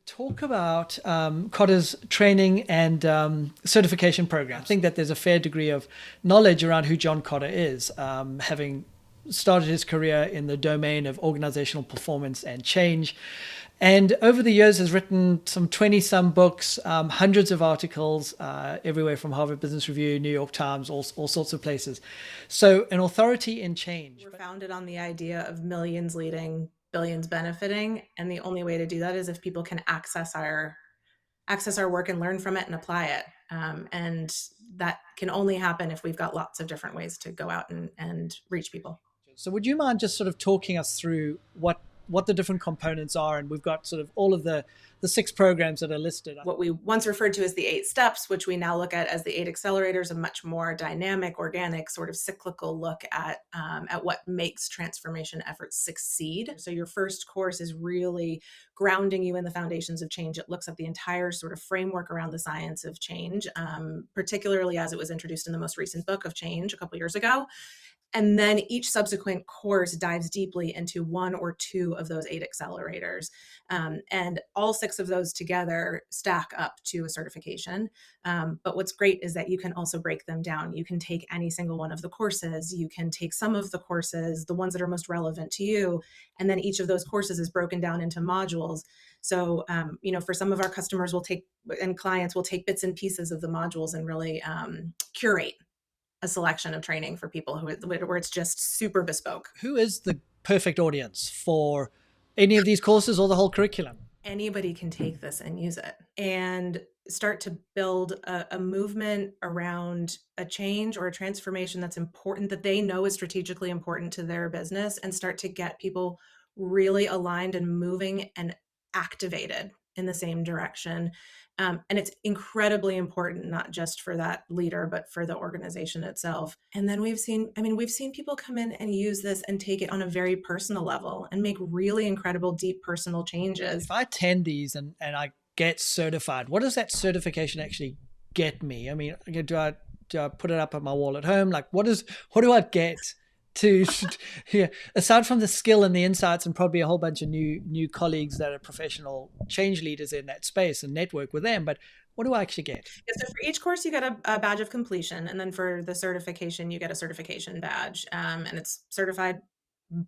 Talk about Kotter's training and certification program. I think that there's a fair degree of knowledge around who John Kotter is, having started his career in the domain of organizational performance and change. And over the years has written some 20 some books, hundreds of articles, everywhere from Harvard Business Review, New York Times, all sorts of places. So an authority in change. We're founded on the idea of millions leading, billions benefiting, and the only way to do that is if people can access our work and learn from it and apply it. And that can only happen if we've got lots of different ways to go out and reach people. So would you mind just sort of talking us through what the different components are? And we've got sort of all of the six programs that are listed. What we once referred to as the 8 steps, which we now look at as the 8 accelerators, a much more dynamic, organic, sort of cyclical look at what makes transformation efforts succeed. So your first course is really grounding you in the foundations of change. It looks at the entire sort of framework around the science of change, particularly as it was introduced in the most recent book of Change a couple years ago. And then each subsequent course dives deeply into one or two of those 8 accelerators. And all 6 of those together stack up to a certification. But what's great is that you can also break them down. You can take any single one of the courses. You can take some of the courses, the ones that are most relevant to you. And then each of those courses is broken down into modules. So, for some of our customers and clients will take bits and pieces of the modules and really curate a selection of training for people where it's just super bespoke. Who is the perfect audience for any of these courses or the whole curriculum? Anybody can take this and use it and start to build a movement around a change or a transformation that's important, that they know is strategically important to their business, and start to get people really aligned and moving and activated in the same direction. And it's incredibly important, not just for that leader, but for the organization itself. And then we've seen people come in and use this and take it on a very personal level and make really incredible, deep personal changes. If I attend these and I get certified, what does that certification actually get me? I mean, do I put it up on my wall at home? Like, what do I get to, yeah, aside from the skill and the insights and probably a whole bunch of new colleagues that are professional change leaders in that space and network with them, but what do I actually get? Yeah, so for each course, you get a badge of completion. And then for the certification, you get a certification badge. And it's certified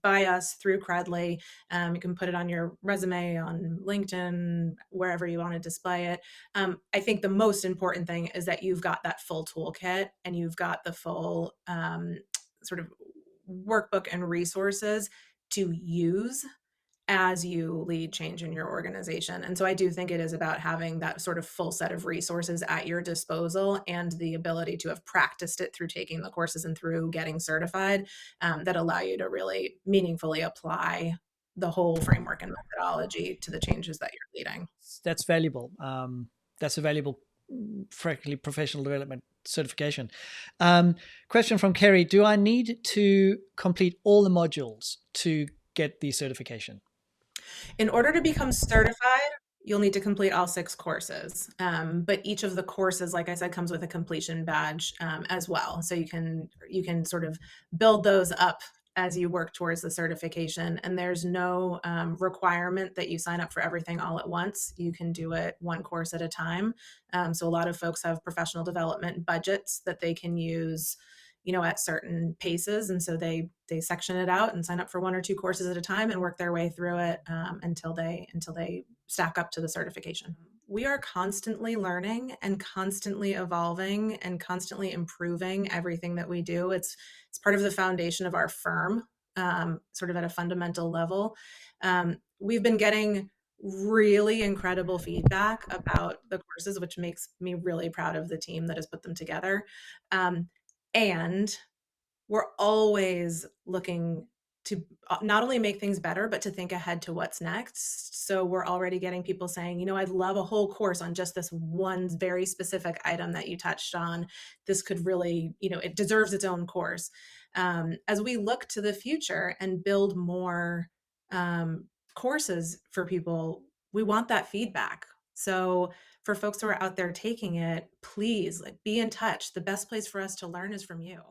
by us through Credly. You can put it on your resume, on LinkedIn, wherever you want to display it. I think the most important thing is that you've got that full toolkit and you've got the full sort of workbook and resources to use as you lead change in your organization. And so I do think it is about having that sort of full set of resources at your disposal and the ability to have practiced it through taking the courses and through getting certified, that allow you to really meaningfully apply the whole framework and methodology to the changes that you're leading. That's valuable. That's a valuable, frankly, professional development certification. Question from Kerry: do I need to complete all the modules to get the certification? In order to become certified, you'll need to complete all 6 courses. But each of the courses, like I said, comes with a completion badge as well. So you can sort of build those up as you work towards the certification. And there's no requirement that you sign up for everything all at once. You can do it one course at a time. So a lot of folks have professional development budgets that they can use, at certain paces. And so they section it out and sign up for 1 or 2 courses at a time and work their way through it until they stack up to the certification. We are constantly learning and constantly evolving and constantly improving everything that we do. It's part of the foundation of our firm, sort of at a fundamental level. We've been getting really incredible feedback about the courses, which makes me really proud of the team that has put them together. And we're always looking to not only make things better, but to think ahead to what's next. So we're already getting people saying, I'd love a whole course on just this one very specific item that you touched on. This could really, it deserves its own course. As we look to the future and build more courses for people, we want that feedback. So for folks who are out there taking it, please be in touch. The best place for us to learn is from you.